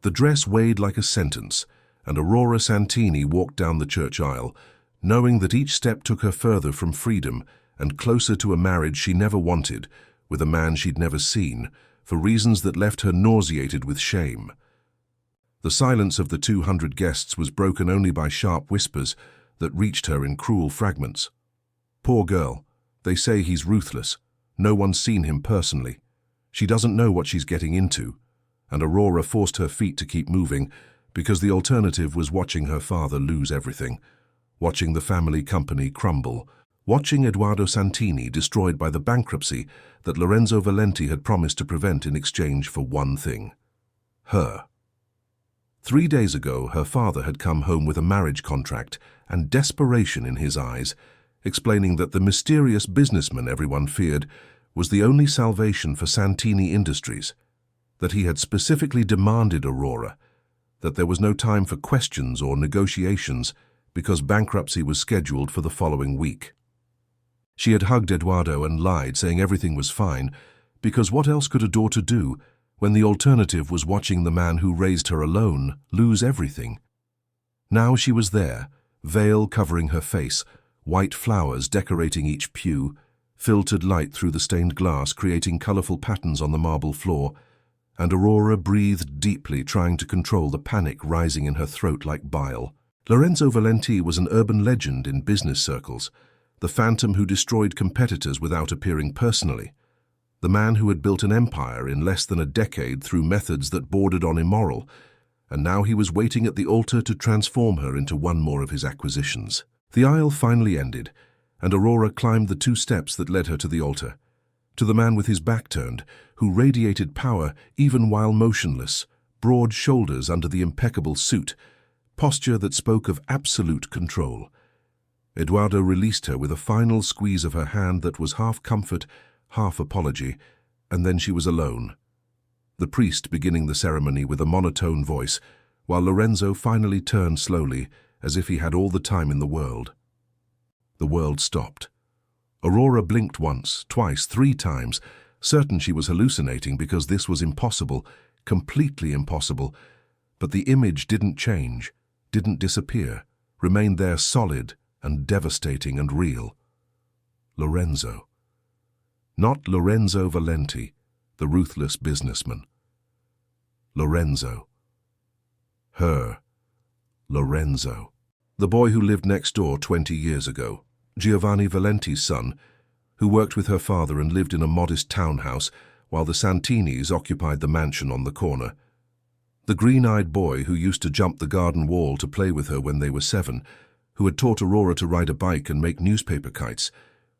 The dress weighed like a sentence, and Aurora Santini walked down the church aisle, knowing that each step took her further from freedom and closer to a marriage she never wanted, with a man she'd never seen, for reasons that left her nauseated with shame. The silence of the 200 guests was broken only by sharp whispers that reached her in cruel fragments. Poor girl, they say he's ruthless. No one's seen him personally. She doesn't know what she's getting into. And Aurora forced her feet to keep moving because the alternative was watching her father lose everything, watching the family company crumble, watching Edoardo Santini destroyed by the bankruptcy that Lorenzo Valenti had promised to prevent in exchange for one thing: her. 3 days ago, her father had come home with a marriage contract and desperation in his eyes, explaining that the mysterious businessman everyone feared was the only salvation for Santini Industries, that he had specifically demanded Aurora, that there was no time for questions or negotiations because bankruptcy was scheduled for the following week. She had hugged Edoardo and lied, saying everything was fine, because what else could a daughter do when the alternative was watching the man who raised her alone lose everything? Now she was there, veil covering her face, white flowers decorating each pew, filtered light through the stained glass creating colorful patterns on the marble floor, and Aurora breathed deeply, trying to control the panic rising in her throat like bile. Lorenzo Valenti was an urban legend in business circles, the phantom who destroyed competitors without appearing personally, the man who had built an empire in less than a decade through methods that bordered on immoral, and now he was waiting at the altar to transform her into one more of his acquisitions. The aisle finally ended, and Aurora climbed the 2 steps that led her to the altar, to the man with his back turned, who radiated power even while motionless, broad shoulders under the impeccable suit, posture that spoke of absolute control. Edoardo released her with a final squeeze of her hand that was half comfort, half apology, and then she was alone. The priest beginning the ceremony with a monotone voice, while Lorenzo finally turned slowly, as if he had all the time in the world. The world stopped. Aurora blinked once, twice, 3 times, certain she was hallucinating because this was impossible, completely impossible. But the image didn't change, didn't disappear, remained there solid and devastating and real. Lorenzo. Not Lorenzo Valenti, the ruthless businessman. Lorenzo. Her. Lorenzo. The boy who lived next door 20 years ago. Giovanni Valenti's son, who worked with her father and lived in a modest townhouse while the Santinis occupied the mansion on the corner. The green-eyed boy who used to jump the garden wall to play with her when they were 7, who had taught Aurora to ride a bike and make newspaper kites,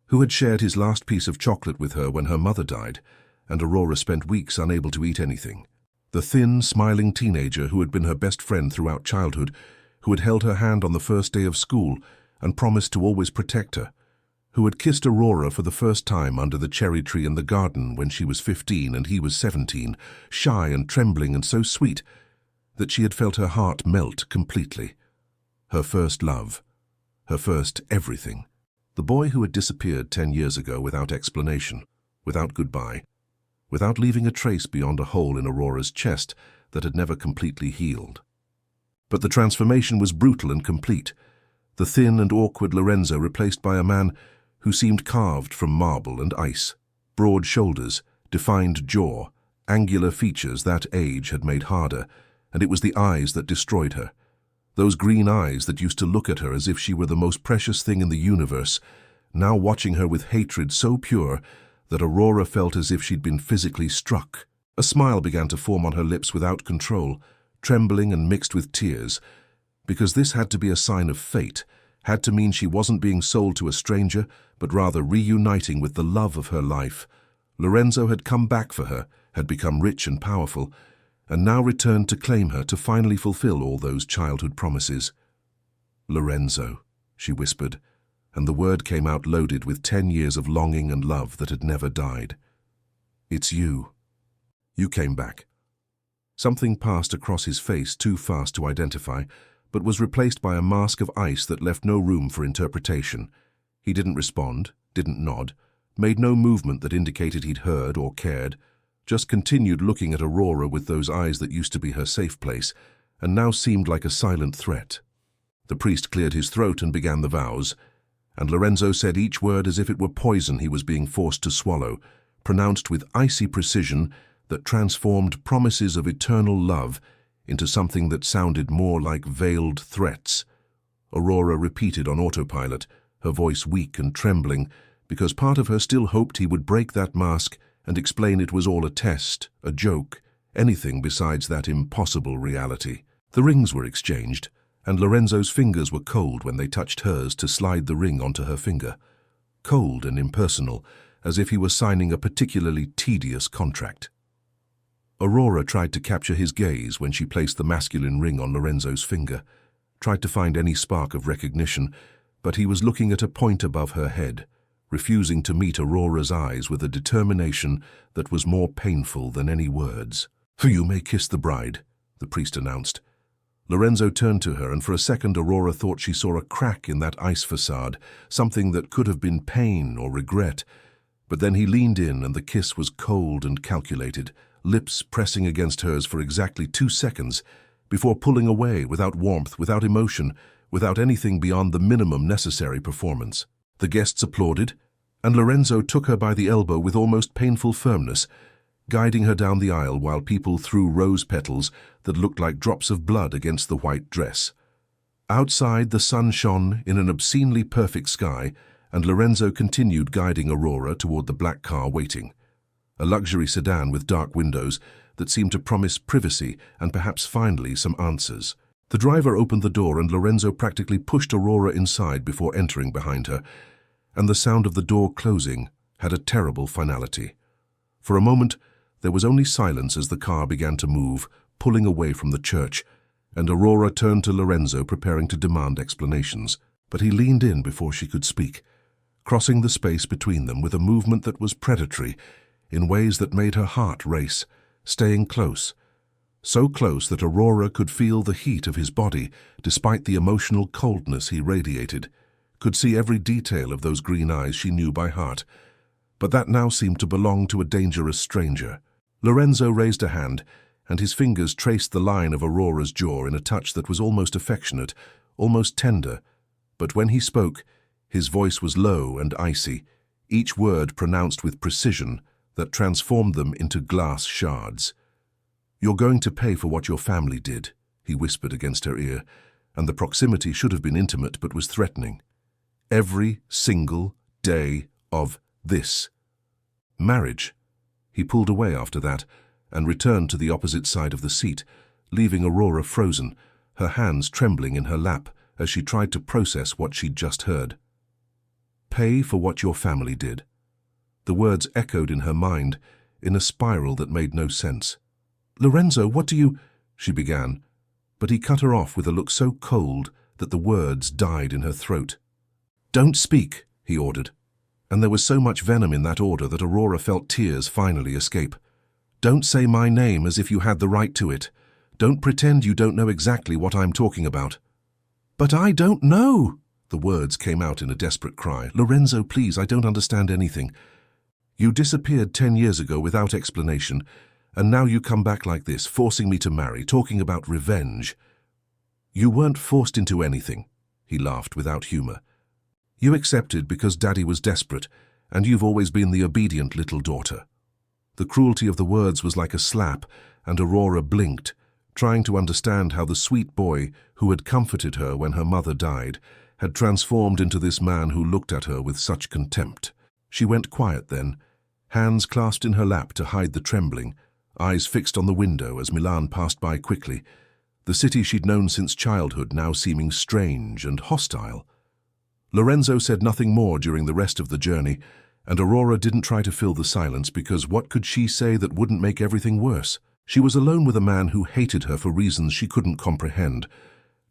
who had shared his last piece of chocolate with her when her mother died, and Aurora spent weeks unable to eat anything. The thin, smiling teenager who had been her best friend throughout childhood, who had held her hand on the first day of school and promised to always protect her, who had kissed Aurora for the first time under the cherry tree in the garden when she was 15 and he was 17, shy and trembling and so sweet that she had felt her heart melt completely. Her first love, her first everything. The boy who had disappeared 10 years ago without explanation, without goodbye, without leaving a trace beyond a hole in Aurora's chest that had never completely healed. But the transformation was brutal and complete. The thin and awkward Lorenzo replaced by a man who seemed carved from marble and ice, broad shoulders, defined jaw, angular features that age had made harder, and it was the eyes that destroyed her. Those green eyes that used to look at her as if she were the most precious thing in the universe, now watching her with hatred so pure that Aurora felt as if she'd been physically struck. A smile began to form on her lips without control, trembling and mixed with tears, because this had to be a sign of fate, had to mean she wasn't being sold to a stranger, but rather reuniting with the love of her life. Lorenzo had come back for her, had become rich and powerful, and now returned to claim her to finally fulfill all those childhood promises. Lorenzo, she whispered, and the word came out loaded with 10 years of longing and love that had never died. It's you. You came back. Something passed across his face too fast to identify, but was replaced by a mask of ice that left no room for interpretation. He didn't respond, didn't nod, made no movement that indicated he'd heard or cared, just continued looking at Aurora with those eyes that used to be her safe place, and now seemed like a silent threat. The priest cleared his throat and began the vows, and Lorenzo said each word as if it were poison he was being forced to swallow, pronounced with icy precision that transformed promises of eternal love into something that sounded more like veiled threats. Aurora repeated on autopilot, her voice weak and trembling, because part of her still hoped he would break that mask and explain it was all a test, a joke, anything besides that impossible reality. The rings were exchanged, and Lorenzo's fingers were cold when they touched hers to slide the ring onto her finger. Cold and impersonal, as if he were signing a particularly tedious contract. Aurora tried to capture his gaze when she placed the masculine ring on Lorenzo's finger, tried to find any spark of recognition, but he was looking at a point above her head, refusing to meet Aurora's eyes with a determination that was more painful than any words. "You may kiss the bride," the priest announced. Lorenzo turned to her, and for a second Aurora thought she saw a crack in that ice facade, something that could have been pain or regret. But then he leaned in, and the kiss was cold and calculated, lips pressing against hers for exactly 2 seconds, before pulling away without warmth, without emotion, without anything beyond the minimum necessary performance. The guests applauded, and Lorenzo took her by the elbow with almost painful firmness, guiding her down the aisle while people threw rose petals that looked like drops of blood against the white dress. Outside, the sun shone in an obscenely perfect sky, and Lorenzo continued guiding Aurora toward the black car waiting, a luxury sedan with dark windows that seemed to promise privacy and perhaps finally some answers. The driver opened the door, and Lorenzo practically pushed Aurora inside before entering behind her, and the sound of the door closing had a terrible finality. For a moment, there was only silence as the car began to move, pulling away from the church, and Aurora turned to Lorenzo, preparing to demand explanations. But he leaned in before she could speak, crossing the space between them with a movement that was predatory, in ways that made her heart race, staying close, so close that Aurora could feel the heat of his body despite the emotional coldness he radiated, could see every detail of those green eyes she knew by heart, but that now seemed to belong to a dangerous stranger. Lorenzo raised a hand, and his fingers traced the line of Aurora's jaw in a touch that was almost affectionate, almost tender, but when he spoke, his voice was low and icy, each word pronounced with precision that transformed them into glass shards. "You're going to pay for what your family did," he whispered against her ear, and the proximity should have been intimate but was threatening. "Every single day of this marriage." He pulled away after that and returned to the opposite side of the seat, leaving Aurora frozen, her hands trembling in her lap as she tried to process what she'd just heard. "Pay for what your family did." The words echoed in her mind in a spiral that made no sense. "Lorenzo, what do you—" she began, but he cut her off with a look so cold that the words died in her throat. "Don't speak," he ordered, and there was so much venom in that order that Aurora felt tears finally escape. "Don't say my name as if you had the right to it. Don't pretend you don't know exactly what I'm talking about." "But I don't know!" The words came out in a desperate cry. "Lorenzo, please, I don't understand anything. You disappeared 10 years ago without explanation, and now you come back like this, forcing me to marry, talking about revenge." "You weren't forced into anything," he laughed without humor. "You accepted because Daddy was desperate, and you've always been the obedient little daughter." The cruelty of the words was like a slap, and Aurora blinked, trying to understand how the sweet boy who had comforted her when her mother died had transformed into this man who looked at her with such contempt. She went quiet then, hands clasped in her lap to hide the trembling, eyes fixed on the window as Milan passed by quickly, the city she'd known since childhood now seeming strange and hostile. Lorenzo said nothing more during the rest of the journey, and Aurora didn't try to fill the silence because what could she say that wouldn't make everything worse? She was alone with a man who hated her for reasons she couldn't comprehend,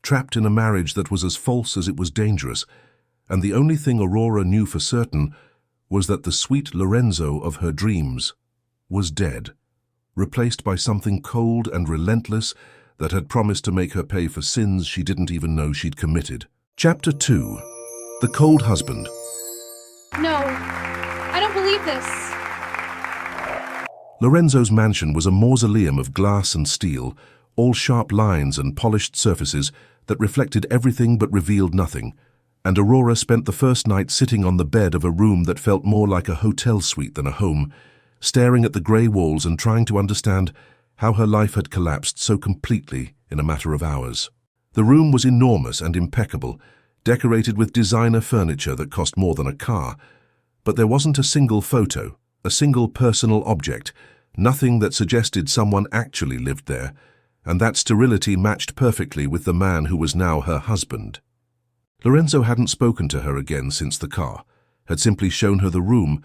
trapped in a marriage that was as false as it was dangerous, and the only thing Aurora knew for certain was that the sweet Lorenzo of her dreams was dead, replaced by something cold and relentless that had promised to make her pay for sins she didn't even know she'd committed. Chapter 2. The Cold Husband. "No, I don't believe this." Lorenzo's mansion was a mausoleum of glass and steel, all sharp lines and polished surfaces that reflected everything but revealed nothing, and Aurora spent the first night sitting on the bed of a room that felt more like a hotel suite than a home, staring at the grey walls and trying to understand how her life had collapsed so completely in a matter of hours. The room was enormous and impeccable, decorated with designer furniture that cost more than a car, but there wasn't a single photo, a single personal object, nothing that suggested someone actually lived there, and that sterility matched perfectly with the man who was now her husband. Lorenzo hadn't spoken to her again since the car, had simply shown her the room,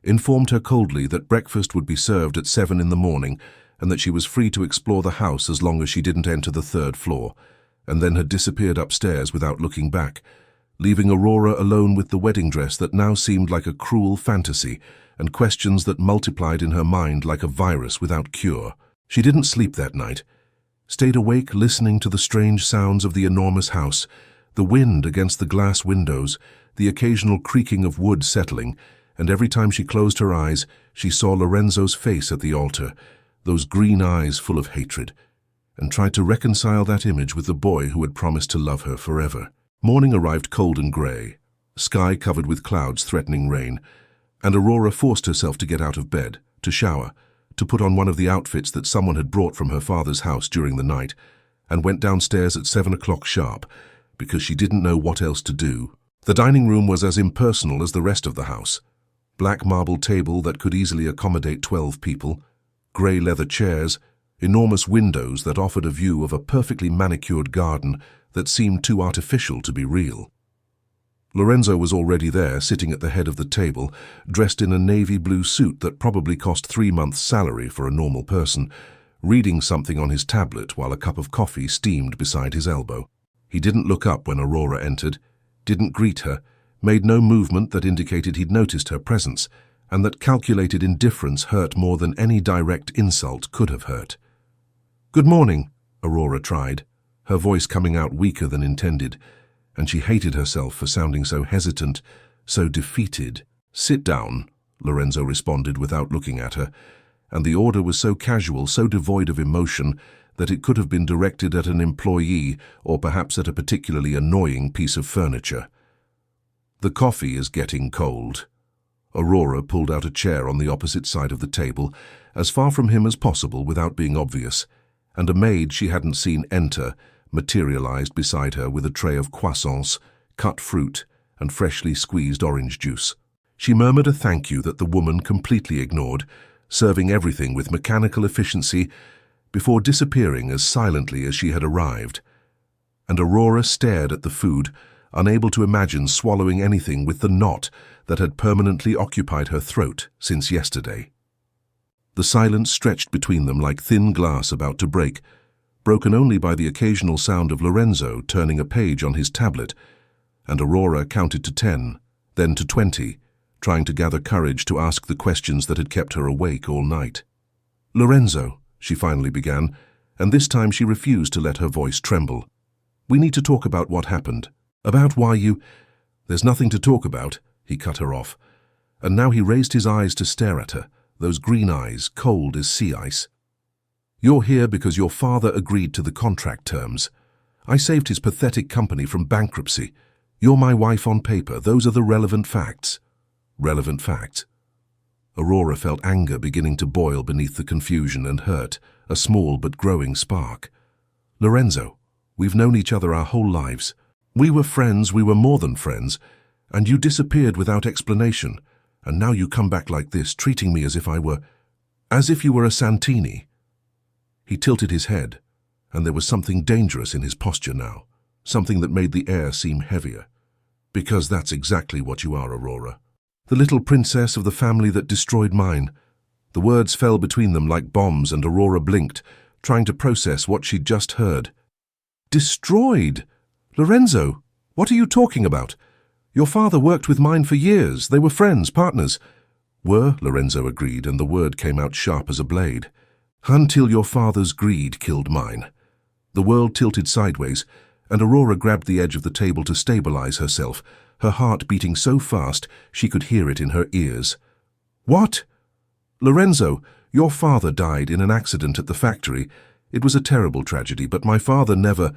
informed her coldly that breakfast would be served at 7 in the morning and that she was free to explore the house as long as she didn't enter the 3rd floor, and then had disappeared upstairs without looking back, leaving Aurora alone with the wedding dress that now seemed like a cruel fantasy and questions that multiplied in her mind like a virus without cure. She didn't sleep that night, stayed awake listening to the strange sounds of the enormous house, the wind against the glass windows, the occasional creaking of wood settling, and every time she closed her eyes, she saw Lorenzo's face at the altar, those green eyes full of hatred, and tried to reconcile that image with the boy who had promised to love her forever. Morning arrived cold and grey, sky covered with clouds threatening rain, and Aurora forced herself to get out of bed, to shower, to put on one of the outfits that someone had brought from her father's house during the night, and went downstairs at 7 o'clock sharp, because she didn't know what else to do. The dining room was as impersonal as the rest of the house. Black marble table that could easily accommodate 12 people, grey leather chairs, enormous windows that offered a view of a perfectly manicured garden that seemed too artificial to be real. Lorenzo was already there, sitting at the head of the table, dressed in a navy blue suit that probably cost 3 months' salary for a normal person, reading something on his tablet while a cup of coffee steamed beside his elbow. He didn't look up when Aurora entered, didn't greet her, made no movement that indicated he'd noticed her presence, and that calculated indifference hurt more than any direct insult could have hurt. "Good morning," Aurora tried, her voice coming out weaker than intended, and she hated herself for sounding so hesitant, so defeated. "Sit down," Lorenzo responded without looking at her, and the order was so casual, so devoid of emotion, that it could have been directed at an employee or perhaps at a particularly annoying piece of furniture. "The coffee is getting cold." Aurora pulled out a chair on the opposite side of the table, as far from him as possible without being obvious, and a maid she hadn't seen enter materialized beside her with a tray of croissants, cut fruit, and freshly squeezed orange juice. She murmured a thank you that the woman completely ignored, serving everything with mechanical efficiency before disappearing as silently as she had arrived. And Aurora stared at the food, unable to imagine swallowing anything with the knot that had permanently occupied her throat since yesterday. The silence stretched between them like thin glass about to break, broken only by the occasional sound of Lorenzo turning a page on his tablet, and Aurora counted to 10, then to 20, trying to gather courage to ask the questions that had kept her awake all night. "Lorenzo," she finally began, and this time she refused to let her voice tremble. "We need to talk about what happened, about why you—" "There's nothing to talk about," he cut her off, and now he raised his eyes to stare at her, those green eyes, cold as sea ice. "You're here because your father agreed to the contract terms. I saved his pathetic company from bankruptcy. You're my wife on paper. Those are the relevant facts." Relevant facts? Aurora felt anger beginning to boil beneath the confusion and hurt, a small but growing spark. "Lorenzo, we've known each other our whole lives. We were friends, we were more than friends, and you disappeared without explanation, and now you come back like this, treating me as if you were a Santini." He tilted his head, and there was something dangerous in his posture now, something that made the air seem heavier. "Because that's exactly what you are, Aurora. The little princess of the family that destroyed mine." The words fell between them like bombs, and Aurora blinked, trying to process what she'd just heard. "Destroyed? Lorenzo, what are you talking about? Your father worked with mine for years. They were friends, partners." "Were," Lorenzo agreed, and the word came out sharp as a blade. "Until your father's greed killed mine." The world tilted sideways, and Aurora grabbed the edge of the table to stabilize herself, her heart beating so fast she could hear it in her ears. "What? Lorenzo, Your father died in an accident at the factory. It was a terrible tragedy, but my father never—"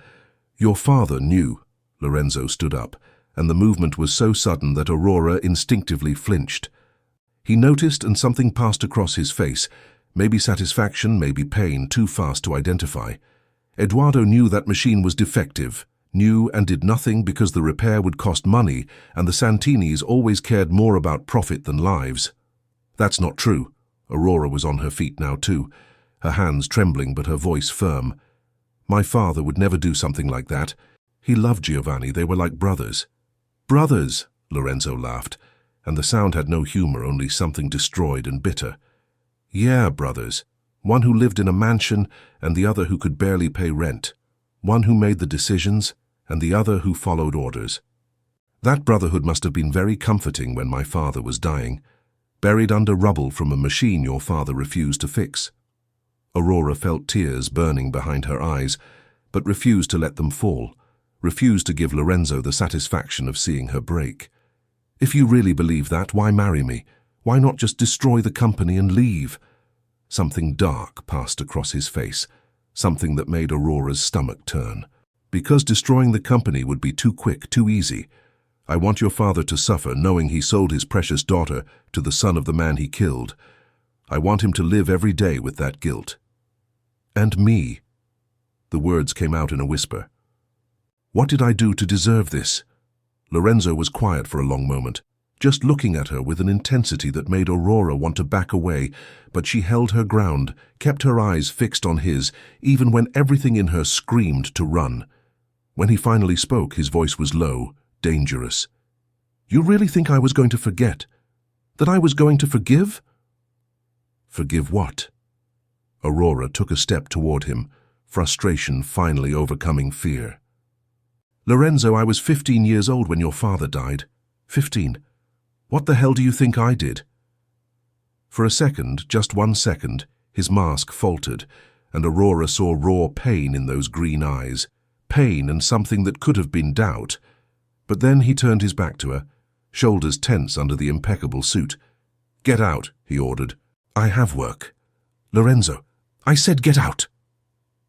"Your father knew." Lorenzo stood up, and the movement was so sudden that Aurora instinctively flinched. He noticed, and something passed across his face, maybe satisfaction, maybe pain, too fast to identify. Eduardo knew that machine was defective, knew and did nothing because the repair would cost money, and the Santinis always cared more about profit than lives. That's not true. Aurora was on her feet now too, her hands trembling but her voice firm. My father would never do something like that. He loved Giovanni, they were like brothers. Brothers, Lorenzo laughed, and the sound had no humor, only something destroyed and bitter. Yeah, brothers. One who lived in a mansion and the other who could barely pay rent. One who made the decisions and the other who followed orders. That brotherhood must have been very comforting when my father was dying, buried under rubble from a machine your father refused to fix. Aurora felt tears burning behind her eyes, but refused to let them fall, refused to give Lorenzo the satisfaction of seeing her break. If you really believe that, why marry me? Why not just destroy the company and leave? Something dark passed across his face, something that made Aurora's stomach turn. Because destroying the company would be too quick, too easy. I want your father to suffer knowing he sold his precious daughter to the son of the man he killed. I want him to live every day with that guilt. And me. The words came out in a whisper. What did I do to deserve this? Lorenzo was quiet for a long moment, just looking at her with an intensity that made Aurora want to back away, but she held her ground, kept her eyes fixed on his, even when everything in her screamed to run. When he finally spoke, his voice was low, dangerous. You really think I was going to forget? That I was going to forgive? Forgive what? Aurora took a step toward him, frustration finally overcoming fear. Lorenzo, I was 15 years old when your father died. 15. What the hell do you think I did? For a second, just 1 second, his mask faltered, and Aurora saw raw pain in those green eyes. Pain and something that could have been doubt. But then he turned his back to her, shoulders tense under the impeccable suit. Get out, he ordered. I have work. Lorenzo, I said get out.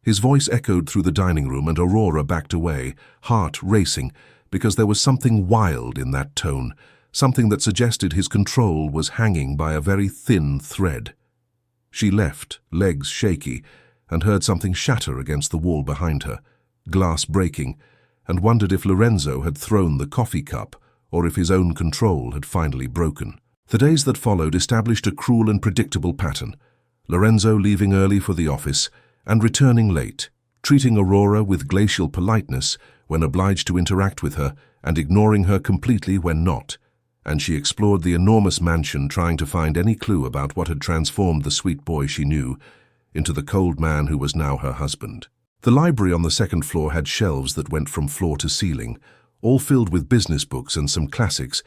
His voice echoed through the dining room and Aurora backed away, heart racing, because there was something wild in that tone, something that suggested his control was hanging by a very thin thread. She left, legs shaky, and heard something shatter against the wall behind her, glass breaking, and wondered if Lorenzo had thrown the coffee cup or if his own control had finally broken. The days that followed established a cruel and predictable pattern. Lorenzo leaving early for the office and returning late, treating Aurora with glacial politeness when obliged to interact with her and ignoring her completely when not, and she explored the enormous mansion trying to find any clue about what had transformed the sweet boy she knew into the cold man who was now her husband. The library on the second floor had shelves that went from floor to ceiling, all filled with business books and some classics,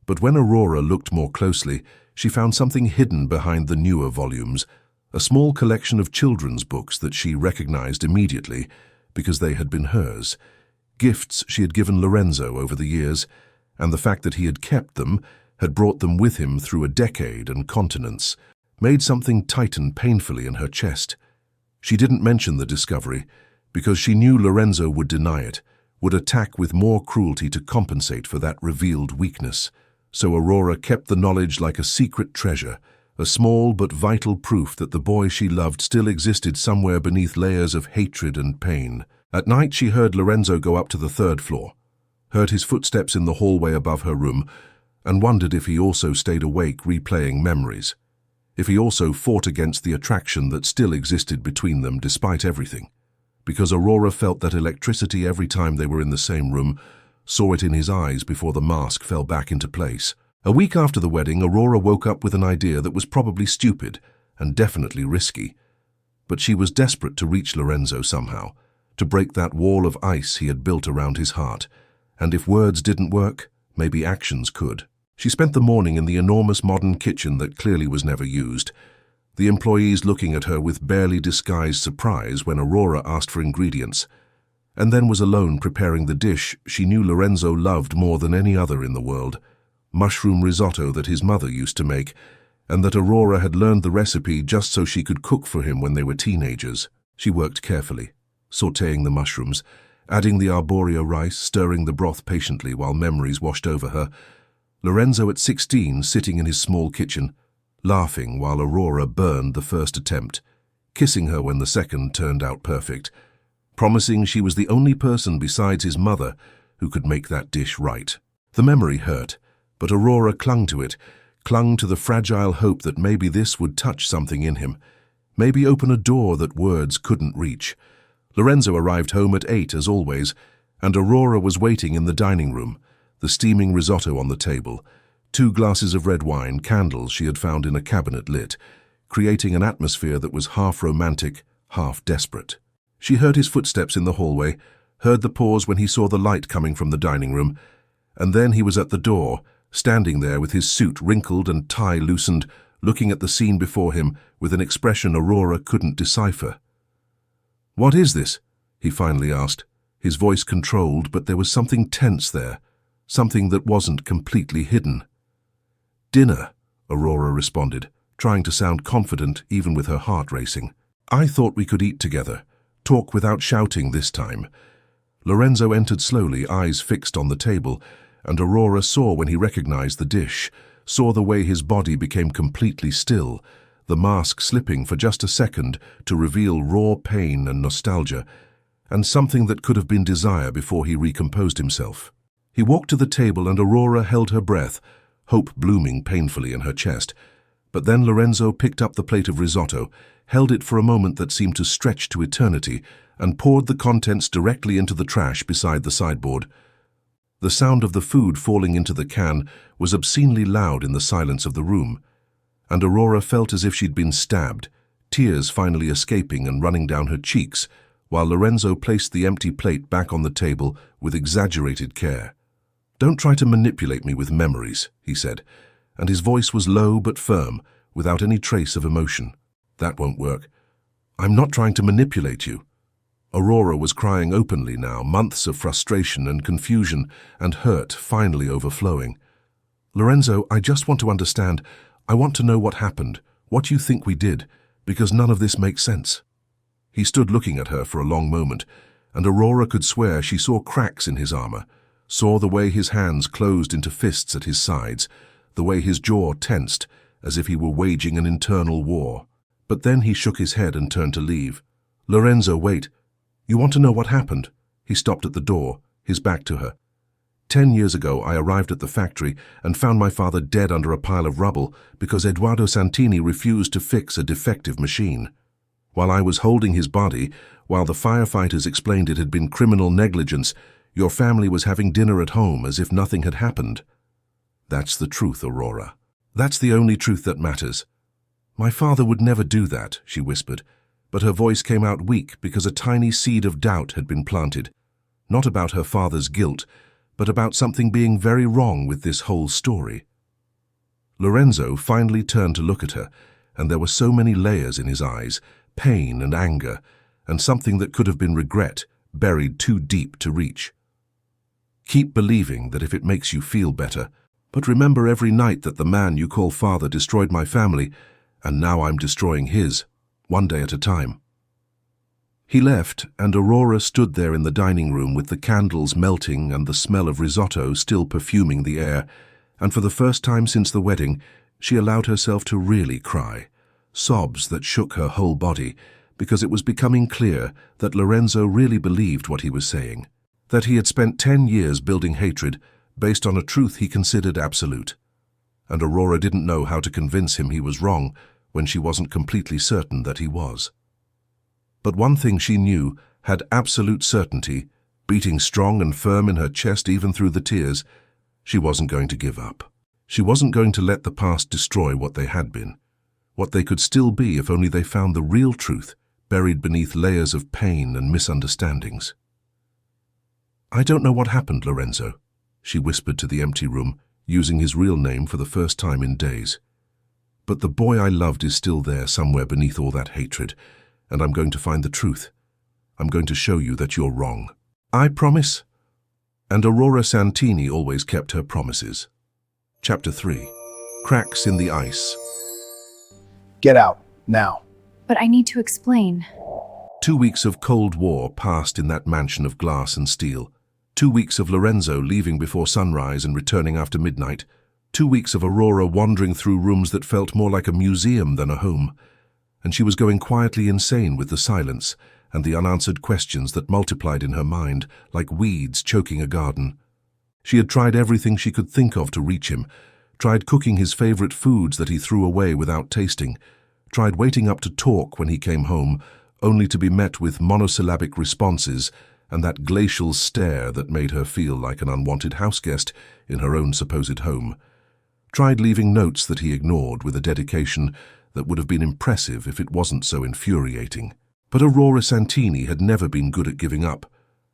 but when Aurora looked more closely, she found something hidden behind the newer volumes, a small collection of children's books that she recognized immediately because they had been hers, gifts she had given Lorenzo over the years, and the fact that he had kept them, had brought them with him through a decade and continents, made something tighten painfully in her chest. She didn't mention the discovery because she knew Lorenzo would deny it, would attack with more cruelty to compensate for that revealed weakness. So Aurora kept the knowledge like a secret treasure, a small but vital proof that the boy she loved still existed somewhere beneath layers of hatred and pain. At night she heard Lorenzo go up to the third floor, heard his footsteps in the hallway above her room, and wondered if he also stayed awake replaying memories, if he also fought against the attraction that still existed between them despite everything, because Aurora felt that electricity every time they were in the same room, saw it in his eyes before the mask fell back into place. A week after the wedding, Aurora woke up with an idea that was probably stupid and definitely risky, but she was desperate to reach Lorenzo somehow, to break that wall of ice he had built around his heart, and if words didn't work, maybe actions could. She spent the morning in the enormous modern kitchen that clearly was never used, the employees looking at her with barely disguised surprise when Aurora asked for ingredients, and then was alone preparing the dish she knew Lorenzo loved more than any other in the world, mushroom risotto that his mother used to make, and that Aurora had learned the recipe just so she could cook for him when they were teenagers. She worked carefully, sautéing the mushrooms, adding the arborio rice, stirring the broth patiently while memories washed over her. Lorenzo at 16 sitting in his small kitchen, laughing while Aurora burned the first attempt, kissing her when the second turned out perfect, promising she was the only person besides his mother who could make that dish right. The memory hurt, but Aurora clung to it, clung to the fragile hope that maybe this would touch something in him, maybe open a door that words couldn't reach. Lorenzo arrived home at 8 as always, and Aurora was waiting in the dining room, the steaming risotto on the table, 2 glasses of red wine, candles she had found in a cabinet lit, creating an atmosphere that was half romantic, half desperate. She heard his footsteps in the hallway, heard the pause when he saw the light coming from the dining room, and then he was at the door, standing there with his suit wrinkled and tie loosened, looking at the scene before him with an expression Aurora couldn't decipher. "What is this?" he finally asked, his voice controlled, but there was something tense there, something that wasn't completely hidden. "Dinner," Aurora responded, trying to sound confident even with her heart racing. "I thought we could eat together, talk without shouting this time." Lorenzo entered slowly, eyes fixed on the table, and Aurora saw when he recognized the dish, saw the way his body became completely still, the mask slipping for just a second to reveal raw pain and nostalgia, and something that could have been desire before he recomposed himself. He walked to the table and Aurora held her breath, hope blooming painfully in her chest. But then Lorenzo picked up the plate of risotto, held it for a moment that seemed to stretch to eternity, and poured the contents directly into the trash beside the sideboard. The sound of the food falling into the can was obscenely loud in the silence of the room, and Aurora felt as if she'd been stabbed, tears finally escaping and running down her cheeks, while Lorenzo placed the empty plate back on the table with exaggerated care. "Don't try to manipulate me with memories," he said, and his voice was low but firm, without any trace of emotion. "That won't work. I'm not trying to manipulate you." Aurora was crying openly now, months of frustration and confusion and hurt finally overflowing. "Lorenzo, I just want to understand. I want to know what happened, what you think we did, because none of this makes sense." He stood looking at her for a long moment, and Aurora could swear she saw cracks in his armor, saw the way his hands closed into fists at his sides, the way his jaw tensed, as if he were waging an internal war. But then he shook his head and turned to leave. "Lorenzo, wait. You want to know what happened?" He stopped at the door, his back to her. 10 years ago, I arrived at the factory and found my father dead under a pile of rubble because Eduardo Santini refused to fix a defective machine. While I was holding his body, while the firefighters explained it had been criminal negligence, your family was having dinner at home as if nothing had happened. That's the truth, Aurora. That's the only truth that matters. My father would never do that, she whispered, but her voice came out weak because a tiny seed of doubt had been planted, not about her father's guilt, but about something being very wrong with this whole story. Lorenzo finally turned to look at her, and there were so many layers in his eyes, pain and anger, and something that could have been regret, buried too deep to reach. Keep believing that if it makes you feel better, but remember every night that the man you call father destroyed my family, and now I'm destroying his, one day at a time. He left, and Aurora stood there in the dining room with the candles melting and the smell of risotto still perfuming the air, and for the first time since the wedding, she allowed herself to really cry, sobs that shook her whole body, because it was becoming clear that Lorenzo really believed what he was saying, that he had spent 10 years building hatred based on a truth he considered absolute. And Aurora didn't know how to convince him he was wrong when she wasn't completely certain that he was. But one thing she knew had absolute certainty, beating strong and firm in her chest even through the tears. She wasn't going to give up. She wasn't going to let the past destroy what they had been, what they could still be if only they found the real truth buried beneath layers of pain and misunderstandings. I don't know what happened, Lorenzo, she whispered to the empty room, using his real name for the first time in days. But the boy I loved is still there somewhere beneath all that hatred, and I'm going to find the truth. I'm going to show you that you're wrong. I promise. And Aurora Santini always kept her promises. Chapter 3. Cracks in the Ice. Get out, now. But I need to explain. 2 weeks of Cold War passed in that mansion of glass and steel. 2 weeks of Lorenzo leaving before sunrise and returning after midnight. 2 weeks of Aurora wandering through rooms that felt more like a museum than a home. And she was going quietly insane with the silence and the unanswered questions that multiplied in her mind like weeds choking a garden. She had tried everything she could think of to reach him, tried cooking his favorite foods that he threw away without tasting, tried waiting up to talk when he came home, only to be met with monosyllabic responses and that glacial stare that made her feel like an unwanted houseguest in her own supposed home. Tried leaving notes that he ignored with a dedication that would have been impressive if it wasn't so infuriating. But Aurora Santini had never been good at giving up.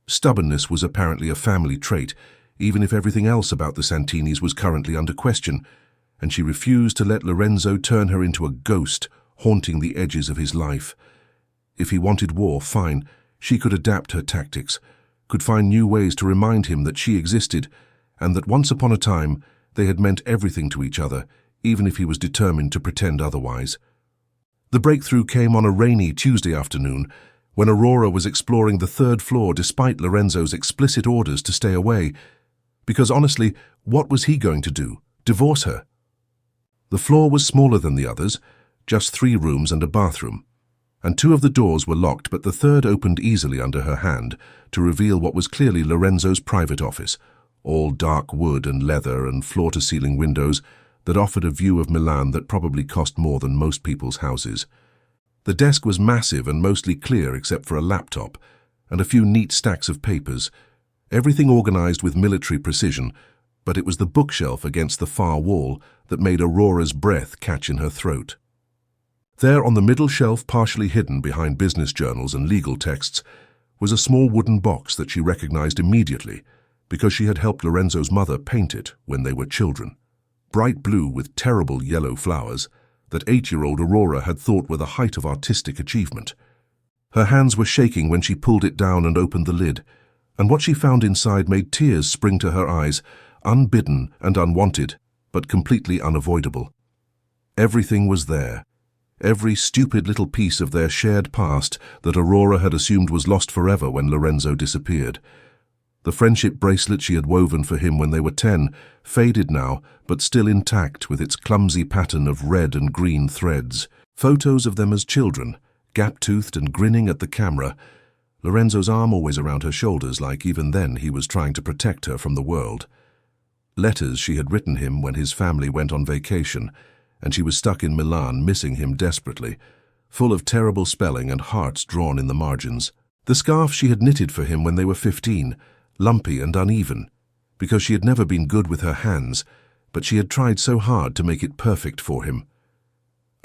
Stubbornness was apparently a family trait, even if everything else about the Santinis was currently under question, and she refused to let Lorenzo turn her into a ghost haunting the edges of his life. If he wanted war, fine, she could adapt her tactics, could find new ways to remind him that she existed, and that once upon a time they had meant everything to each other, even if he was determined to pretend otherwise. The breakthrough came on a rainy Tuesday afternoon, when Aurora was exploring the 3rd floor despite Lorenzo's explicit orders to stay away, because honestly, what was he going to do? Divorce her? The floor was smaller than the others, just 3 rooms and a bathroom, and 2 of the doors were locked, but the 3rd opened easily under her hand to reveal what was clearly Lorenzo's private office, all dark wood and leather and floor-to-ceiling windows that offered a view of Milan that probably cost more than most people's houses. The desk was massive and mostly clear except for a laptop and a few neat stacks of papers, everything organized with military precision, but it was the bookshelf against the far wall that made Aurora's breath catch in her throat. There on the middle shelf, partially hidden behind business journals and legal texts, was a small wooden box that she recognized immediately because she had helped Lorenzo's mother paint it when they were children. Bright blue with terrible yellow flowers that 8-year-old Aurora had thought were the height of artistic achievement. Her hands were shaking when she pulled it down and opened the lid, and what she found inside made tears spring to her eyes, unbidden and unwanted, but completely unavoidable. Everything was there. Every stupid little piece of their shared past that Aurora had assumed was lost forever when Lorenzo disappeared. The friendship bracelet she had woven for him when they were 10, faded now, but still intact with its clumsy pattern of red and green threads. Photos of them as children, gap-toothed and grinning at the camera, Lorenzo's arm always around her shoulders like even then he was trying to protect her from the world. Letters she had written him when his family went on vacation, and she was stuck in Milan missing him desperately, full of terrible spelling and hearts drawn in the margins. The scarf she had knitted for him when they were 15, lumpy and uneven, because she had never been good with her hands, but she had tried so hard to make it perfect for him.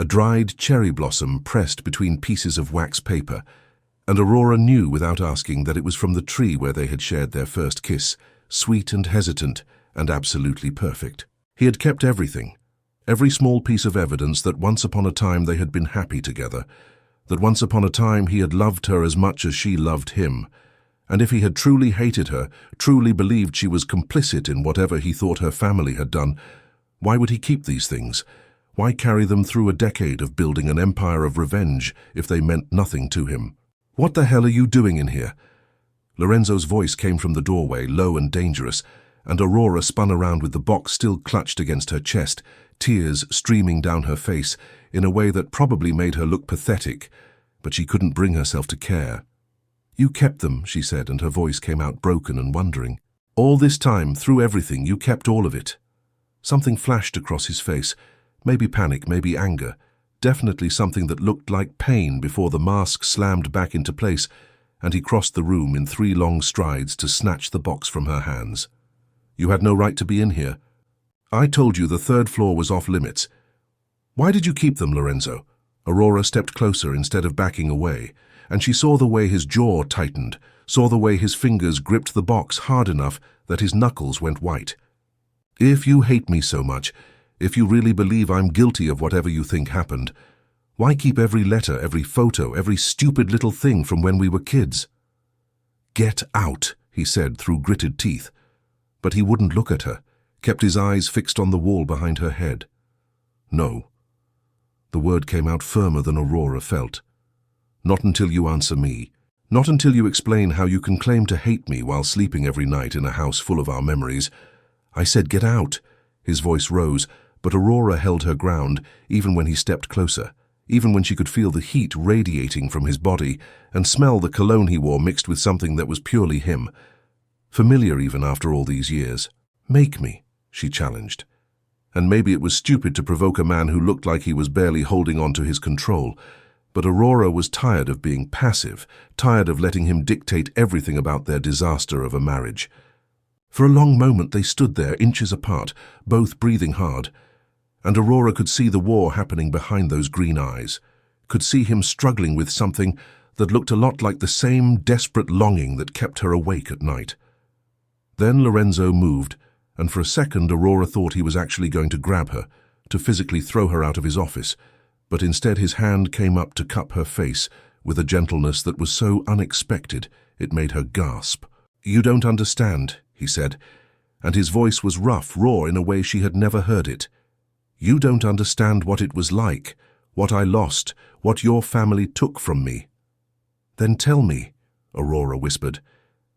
A dried cherry blossom pressed between pieces of wax paper, and Aurora knew without asking that it was from the tree where they had shared their first kiss, sweet and hesitant and absolutely perfect. He had kept everything, every small piece of evidence that once upon a time they had been happy together, that once upon a time he had loved her as much as she loved him, and if he had truly hated her, truly believed she was complicit in whatever he thought her family had done, why would he keep these things? Why carry them through a decade of building an empire of revenge if they meant nothing to him? "What the hell are you doing in here?" Lorenzo's voice came from the doorway, low and dangerous, and Aurora spun around with the box still clutched against her chest, tears streaming down her face in a way that probably made her look pathetic, but she couldn't bring herself to care. "You kept them," she said, and her voice came out broken and wondering. "All this time, through everything, you kept all of it." Something flashed across his face, maybe panic, maybe anger, definitely something that looked like pain before the mask slammed back into place, and he crossed the room in 3 long strides to snatch the box from her hands. "You had no right to be in here. I told you the 3rd floor was off limits. Why did you keep them, Lorenzo?" Aurora stepped closer instead of backing away, and she saw the way his jaw tightened, saw the way his fingers gripped the box hard enough that his knuckles went white. "If you hate me so much, if you really believe I'm guilty of whatever you think happened, why keep every letter, every photo, every stupid little thing from when we were kids?" "Get out," he said through gritted teeth. But he wouldn't look at her, kept his eyes fixed on the wall behind her head. "No." The word came out firmer than Aurora felt. "Not until you answer me. Not until you explain how you can claim to hate me while sleeping every night in a house full of our memories." I said, "Get out." His voice rose, but Aurora held her ground, even when he stepped closer, even when she could feel the heat radiating from his body and smell the cologne he wore mixed with something that was purely him. Familiar even after all these years. "Make me," she challenged. And maybe it was stupid to provoke a man who looked like he was barely holding on to his control, but Aurora was tired of being passive, tired of letting him dictate everything about their disaster of a marriage. For a long moment they stood there, inches apart, both breathing hard, and Aurora could see the war happening behind those green eyes, could see him struggling with something that looked a lot like the same desperate longing that kept her awake at night. Then Lorenzo moved, and for a second Aurora thought he was actually going to grab her, to physically throw her out of his office, but instead his hand came up to cup her face with a gentleness that was so unexpected it made her gasp. "You don't understand," he said, and his voice was rough, raw in a way she had never heard it. "You don't understand what it was like, what I lost, what your family took from me." "Then tell me," Aurora whispered,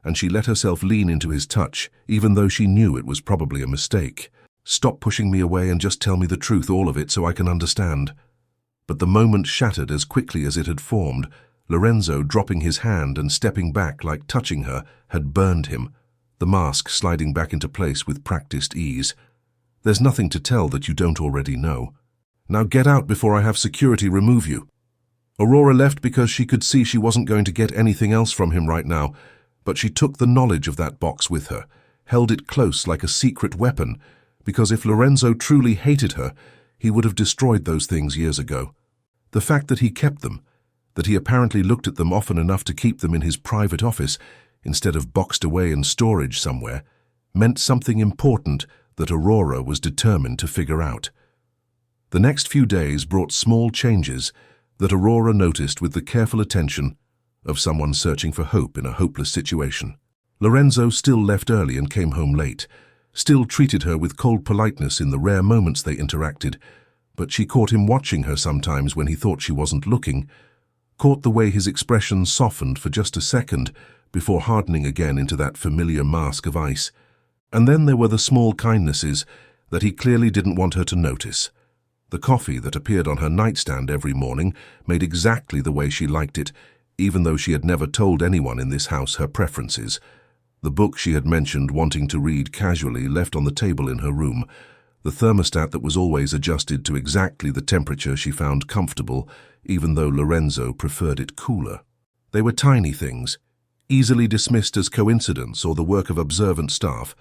and she let herself lean into his touch, even though she knew it was probably a mistake. "Stop pushing me away and just tell me the truth, all of it, so I can understand." But the moment shattered as quickly as it had formed. Lorenzo, dropping his hand and stepping back like touching her, had burned him, the mask sliding back into place with practiced ease. "There's nothing to tell that you don't already know. Now get out before I have security remove you." Aurora left because she could see she wasn't going to get anything else from him right now, but she took the knowledge of that box with her, held it close like a secret weapon, because if Lorenzo truly hated her, he would have destroyed those things years ago. The fact that he kept them, that he apparently looked at them often enough to keep them in his private office, instead of boxed away in storage somewhere, meant something important that Aurora was determined to figure out. The next few days brought small changes that Aurora noticed with the careful attention of someone searching for hope in a hopeless situation. Lorenzo still left early and came home late, still treated her with cold politeness in the rare moments they interacted, but she caught him watching her sometimes when he thought she wasn't looking, caught the way his expression softened for just a second before hardening again into that familiar mask of ice. And then there were the small kindnesses that he clearly didn't want her to notice. The coffee that appeared on her nightstand every morning, made exactly the way she liked it, even though she had never told anyone in this house her preferences. The book she had mentioned wanting to read casually left on the table in her room, the thermostat that was always adjusted to exactly the temperature she found comfortable, even though Lorenzo preferred it cooler. They were tiny things, easily dismissed as coincidence or the work of observant staff,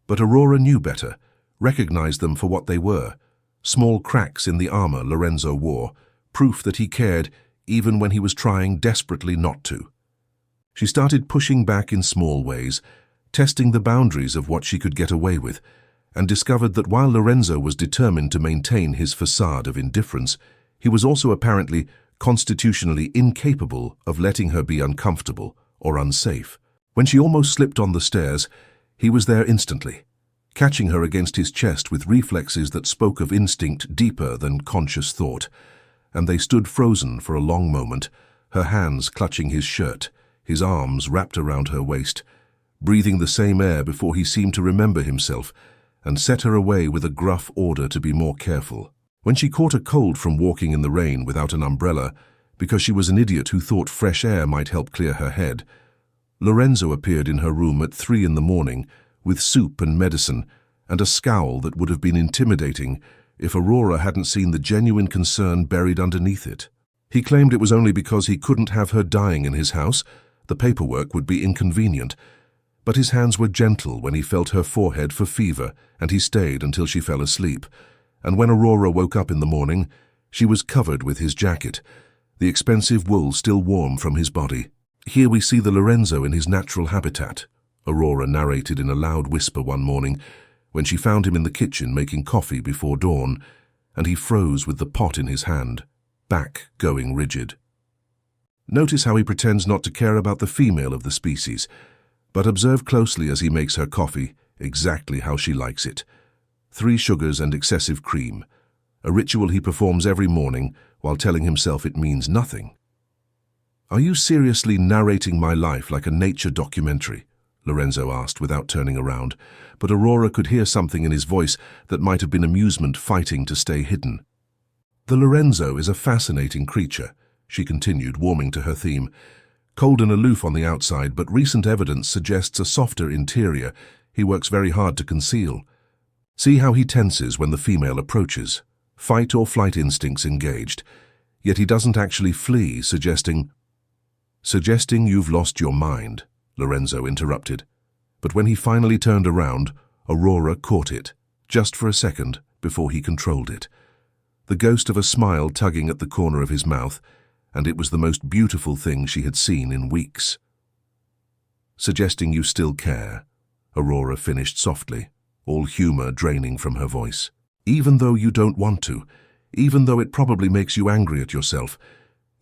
but Aurora knew better, recognized them for what they were, small cracks in the armor Lorenzo wore, proof that he cared even when he was trying desperately not to. She started pushing back in small ways, testing the boundaries of what she could get away with, and discovered that while Lorenzo was determined to maintain his facade of indifference, he was also apparently constitutionally incapable of letting her be uncomfortable or unsafe. When she almost slipped on the stairs, he was there instantly, catching her against his chest with reflexes that spoke of instinct deeper than conscious thought, and they stood frozen for a long moment, her hands clutching his shirt, his arms wrapped around her waist, breathing the same air before he seemed to remember himself and set her away with a gruff order to be more careful. When she caught a cold from walking in the rain without an umbrella, because she was an idiot who thought fresh air might help clear her head, Lorenzo appeared in her room at 3 in the morning with soup and medicine and a scowl that would have been intimidating if Aurora hadn't seen the genuine concern buried underneath it. He claimed it was only because he couldn't have her dying in his house. The paperwork would be inconvenient. But his hands were gentle when he felt her forehead for fever, and he stayed until she fell asleep. And when Aurora woke up in the morning, she was covered with his jacket, the expensive wool still warm from his body. "Here we see the Lorenzo in his natural habitat," Aurora narrated in a loud whisper one morning, when she found him in the kitchen making coffee before dawn, and he froze with the pot in his hand, back going rigid. Notice how he pretends not to care about the female of the species, but observe closely as he makes her coffee exactly how she likes it. 3 sugars and excessive cream. a ritual he performs every morning while telling himself it means nothing. "Are you seriously narrating my life like a nature documentary?" Lorenzo asked without turning around, but Aurora could hear something in his voice that might have been amusement fighting to stay hidden. "The Lorenzo is a fascinating creature," she continued, warming to her theme. "Cold and aloof on the outside, but recent evidence suggests a softer interior he works very hard to conceal. See how he tenses when the female approaches, fight or flight instincts engaged, yet he doesn't actually flee, suggesting you've lost your mind," Lorenzo interrupted. But when he finally turned around, Aurora caught it, just for a second, before he controlled it. The ghost of a smile tugging at the corner of his mouth, and it was the most beautiful thing she had seen in weeks. "Suggesting you still care," Aurora finished softly, all humor draining from her voice. "Even though you don't want to, even though it probably makes you angry at yourself,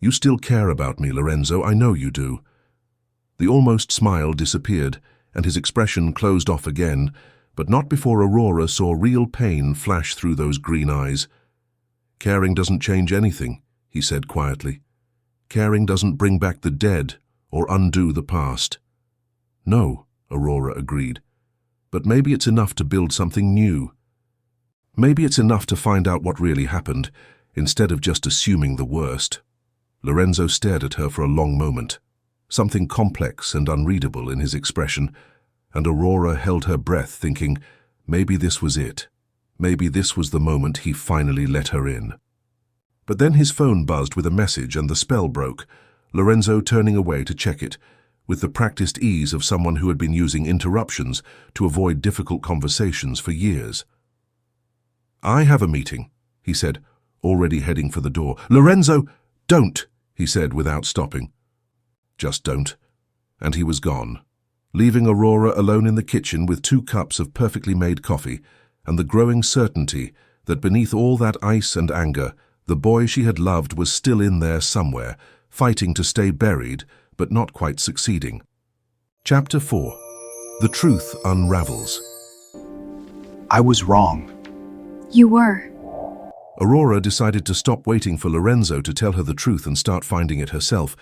you still care about me, Lorenzo, I know you do." The almost smile disappeared, and his expression closed off again, but not before Aurora saw real pain flash through those green eyes. "Caring doesn't change anything," he said quietly. "Caring doesn't bring back the dead or undo the past." "No," Aurora agreed, "but maybe it's enough to build something new. Maybe it's enough to find out what really happened, instead of just assuming the worst." Lorenzo stared at her for a long moment, something complex and unreadable in his expression, and Aurora held her breath, thinking, maybe this was it. Maybe this was the moment he finally let her in. But then his phone buzzed with a message and the spell broke, Lorenzo turning away to check it, with the practiced ease of someone who had been using interruptions to avoid difficult conversations for years. "I have a meeting," he said, already heading for the door. "Lorenzo, don't," he said without stopping. "Just don't." And he was gone, leaving Aurora alone in the kitchen with 2 cups of perfectly made coffee and the growing certainty that beneath all that ice and anger, the boy she had loved was still in there somewhere, fighting to stay buried, but not quite succeeding. Chapter 4. The Truth Unravels. I was wrong. You were. Aurora decided to stop waiting for Lorenzo to tell her the truth and start finding it herself,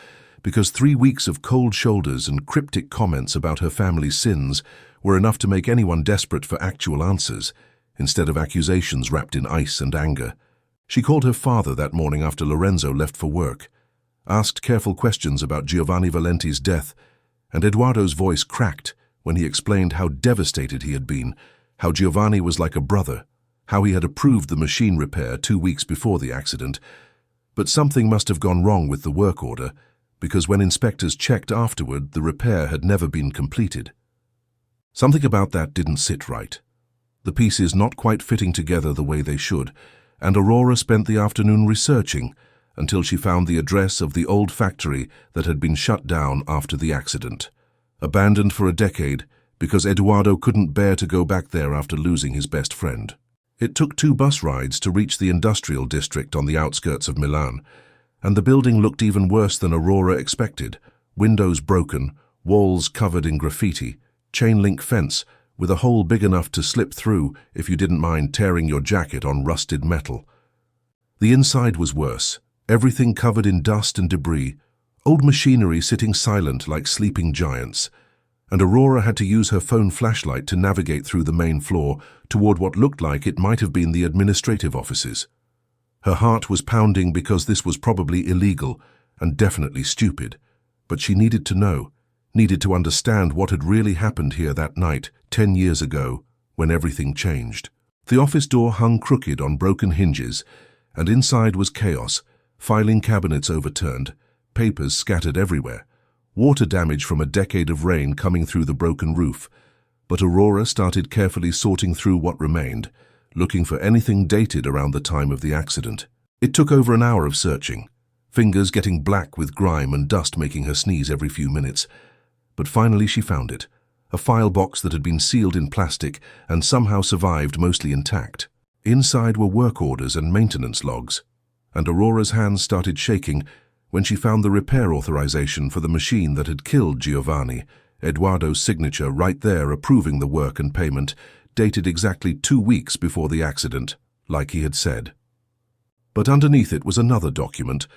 because 3 weeks of cold shoulders and cryptic comments about her family's sins were enough to make anyone desperate for actual answers, instead of accusations wrapped in ice and anger. She called her father that morning after Lorenzo left for work, asked careful questions about Giovanni Valenti's death, and Eduardo's voice cracked when he explained how devastated he had been, how Giovanni was like a brother, how he had approved the machine repair 2 weeks before the accident. But something must have gone wrong with the work order, because when inspectors checked afterward, the repair had never been completed. Something about that didn't sit right. The pieces not quite fitting together the way they should, and Aurora spent the afternoon researching until she found the address of the old factory that had been shut down after the accident, abandoned for a decade because Eduardo couldn't bear to go back there after losing his best friend. It took 2 bus rides to reach the industrial district on the outskirts of Milan, and the building looked even worse than Aurora expected. Windows broken, walls covered in graffiti, chain-link fence with a hole big enough to slip through if you didn't mind tearing your jacket on rusted metal. The inside was worse, everything covered in dust and debris, old machinery sitting silent like sleeping giants, and Aurora had to use her phone flashlight to navigate through the main floor toward what looked like it might have been the administrative offices. Her heart was pounding because this was probably illegal and definitely stupid, but she needed to know, needed to understand what had really happened here that night, 10 years ago, when everything changed. The office door hung crooked on broken hinges, and inside was chaos, filing cabinets overturned, papers scattered everywhere, water damage from a decade of rain coming through the broken roof. But Aurora started carefully sorting through what remained, looking for anything dated around the time of the accident. It took over an hour of searching, fingers getting black with grime and dust making her sneeze every few minutes. But finally she found it, a file box that had been sealed in plastic and somehow survived mostly intact. Inside were work orders and maintenance logs, and Aurora's hands started shaking when she found the repair authorization for the machine that had killed Giovanni, Eduardo's signature right there approving the work and payment, dated exactly 2 weeks before the accident, like he had said. But underneath it was another document,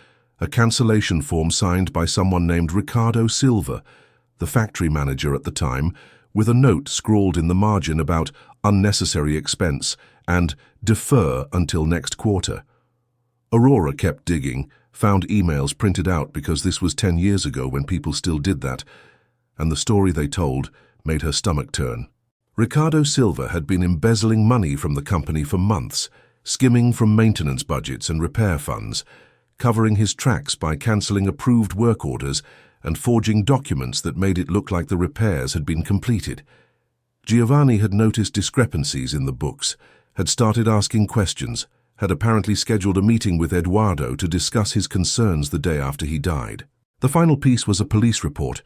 a cancellation form signed by someone named Ricardo Silva, the factory manager at the time, with a note scrawled in the margin about unnecessary expense and defer until next quarter. Aurora kept digging, found emails printed out because this was 10 years ago when people still did that, and the story they told made her stomach turn. Ricardo Silva had been embezzling money from the company for months, skimming from maintenance budgets and repair funds, covering his tracks by cancelling approved work orders and forging documents that made it look like the repairs had been completed. Giovanni had noticed discrepancies in the books, had started asking questions, had apparently scheduled a meeting with Eduardo to discuss his concerns the day after he died. The final piece was a police report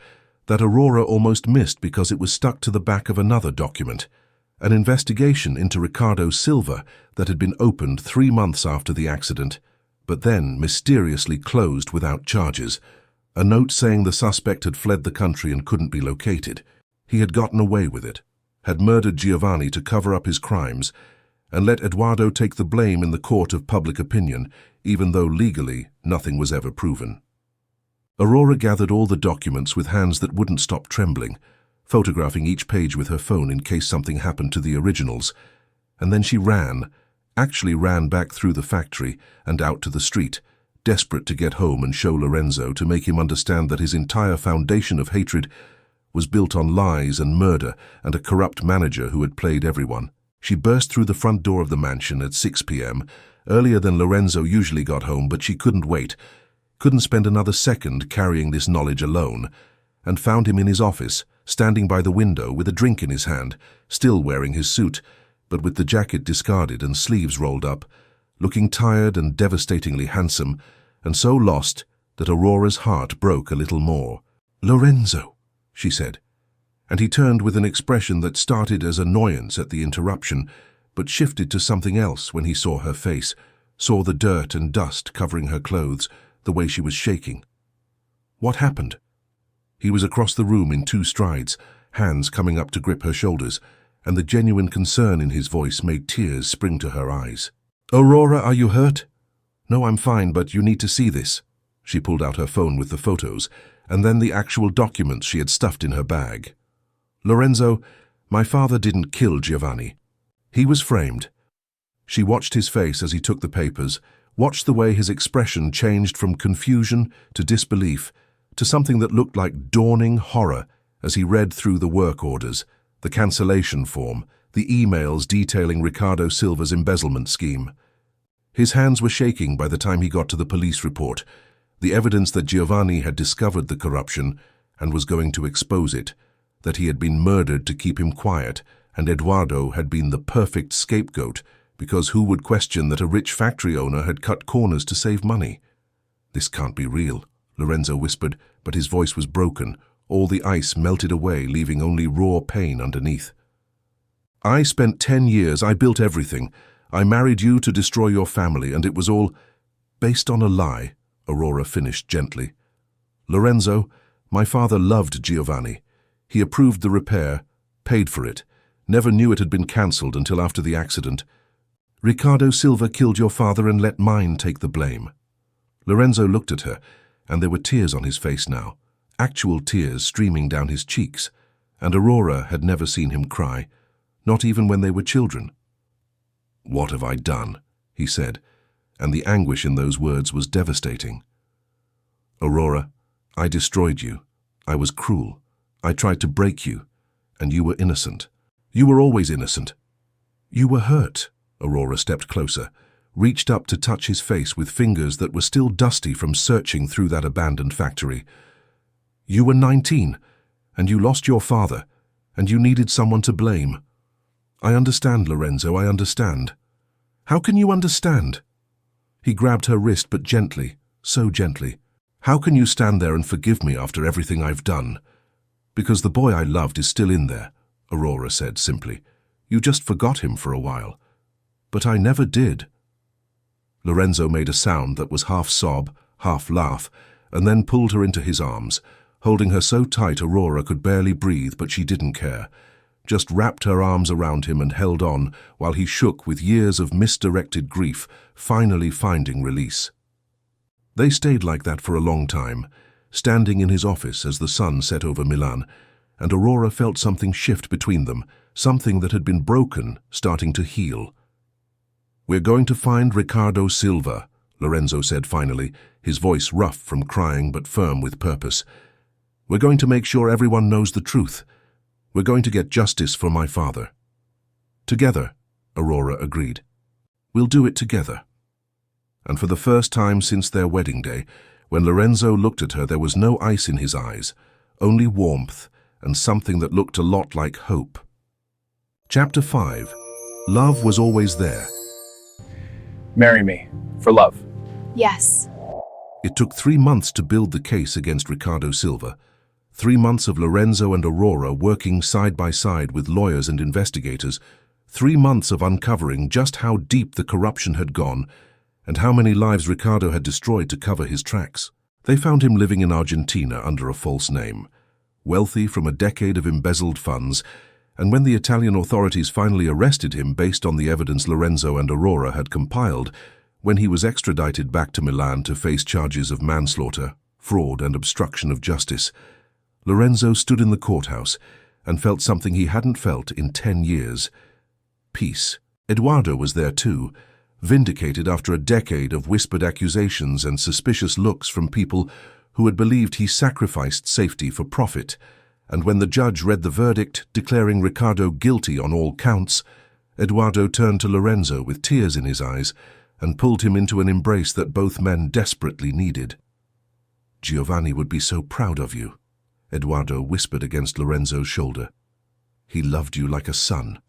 that Aurora almost missed because it was stuck to the back of another document, an investigation into Ricardo Silva that had been opened 3 months after the accident, but then mysteriously closed without charges, a note saying the suspect had fled the country and couldn't be located. He had gotten away with it, had murdered Giovanni to cover up his crimes, and let Eduardo take the blame in the court of public opinion, even though legally nothing was ever proven. Aurora gathered all the documents with hands that wouldn't stop trembling, photographing each page with her phone in case something happened to the originals, and then she actually ran back through the factory and out to the street, desperate to get home and show Lorenzo to make him understand that his entire foundation of hatred was built on lies and murder and a corrupt manager who had played everyone. She burst through the front door of the mansion at 6 p.m., earlier than Lorenzo usually got home, but she couldn't wait, couldn't spend another second carrying this knowledge alone, and found him in his office, standing by the window with a drink in his hand, still wearing his suit, but with the jacket discarded and sleeves rolled up, looking tired and devastatingly handsome, and so lost that Aurora's heart broke a little more. "Lorenzo," she said, and he turned with an expression that started as annoyance at the interruption, but shifted to something else when he saw her face, saw the dirt and dust covering her clothes, the way she was shaking. "What happened?" He was across the room in 2 strides, hands coming up to grip her shoulders, and the genuine concern in his voice made tears spring to her eyes. "Aurora, are you hurt?" "No, I'm fine, but you need to see this." She pulled out her phone with the photos, and then the actual documents she had stuffed in her bag. "Lorenzo, my father didn't kill Giovanni. He was framed." She watched his face as he took the papers, watched the way his expression changed from confusion to disbelief, to something that looked like dawning horror as he read through the work orders, the cancellation form, the emails detailing Ricardo Silva's embezzlement scheme. His hands were shaking by the time he got to the police report, the evidence that Giovanni had discovered the corruption and was going to expose it, that he had been murdered to keep him quiet, and Eduardo had been the perfect scapegoat, because who would question that a rich factory owner had cut corners to save money? "This can't be real," Lorenzo whispered, but his voice was broken. All the ice melted away, leaving only raw pain underneath. "I spent 10 years, I built everything. I married you to destroy your family, and it was all based on a lie," Aurora finished gently. "Lorenzo, my father loved Giovanni. He approved the repair, paid for it, never knew it had been cancelled until after the accident. Ricardo Silva killed your father and let mine take the blame." Lorenzo looked at her, and there were tears on his face now, actual tears streaming down his cheeks, and Aurora had never seen him cry, not even when they were children. "What have I done?" he said, and the anguish in those words was devastating. "Aurora, I destroyed you. I was cruel. I tried to break you, and you were innocent. You were always innocent. You were hurt." Aurora stepped closer, reached up to touch his face with fingers that were still dusty from searching through that abandoned factory. "You were 19, and you lost your father, and you needed someone to blame. I understand, Lorenzo, I understand." "How can you understand?" He grabbed her wrist, but gently, so gently. "How can you stand there and forgive me after everything I've done?" "Because the boy I loved is still in there," Aurora said simply. "You just forgot him for a while." "But I never did." Lorenzo made a sound that was half sob, half laugh, and then pulled her into his arms, holding her so tight Aurora could barely breathe, but she didn't care. just wrapped her arms around him and held on while he shook with years of misdirected grief, finally finding release. They stayed like that for a long time, standing in his office as the sun set over Milan, and Aurora felt something shift between them, something that had been broken starting to heal. "We're going to find Riccardo Silva," Lorenzo said finally, his voice rough from crying but firm with purpose. "We're going to make sure everyone knows the truth. We're going to get justice for my father." "Together," Aurora agreed. "We'll do it together." And for the first time since their wedding day, when Lorenzo looked at her, there was no ice in his eyes, only warmth and something that looked a lot like hope. Chapter 5. Love was always there. Marry me. For love. Yes. It took 3 months to build the case against Riccardo Silva. 3 months of Lorenzo and Aurora working side by side with lawyers and investigators. 3 months of uncovering just how deep the corruption had gone and how many lives Riccardo had destroyed to cover his tracks. They found him living in Argentina under a false name, wealthy from a decade of embezzled funds, and when the Italian authorities finally arrested him based on the evidence Lorenzo and Aurora had compiled, when he was extradited back to Milan to face charges of manslaughter, fraud, and obstruction of justice, Lorenzo stood in the courthouse and felt something he hadn't felt in 10 years. Peace. Eduardo was there too, vindicated after a decade of whispered accusations and suspicious looks from people who had believed he sacrificed safety for profit. And when the judge read the verdict declaring Riccardo guilty on all counts, Eduardo turned to Lorenzo with tears in his eyes and pulled him into an embrace that both men desperately needed. "Giovanni would be so proud of you," Eduardo whispered against Lorenzo's shoulder. "He loved you like a son.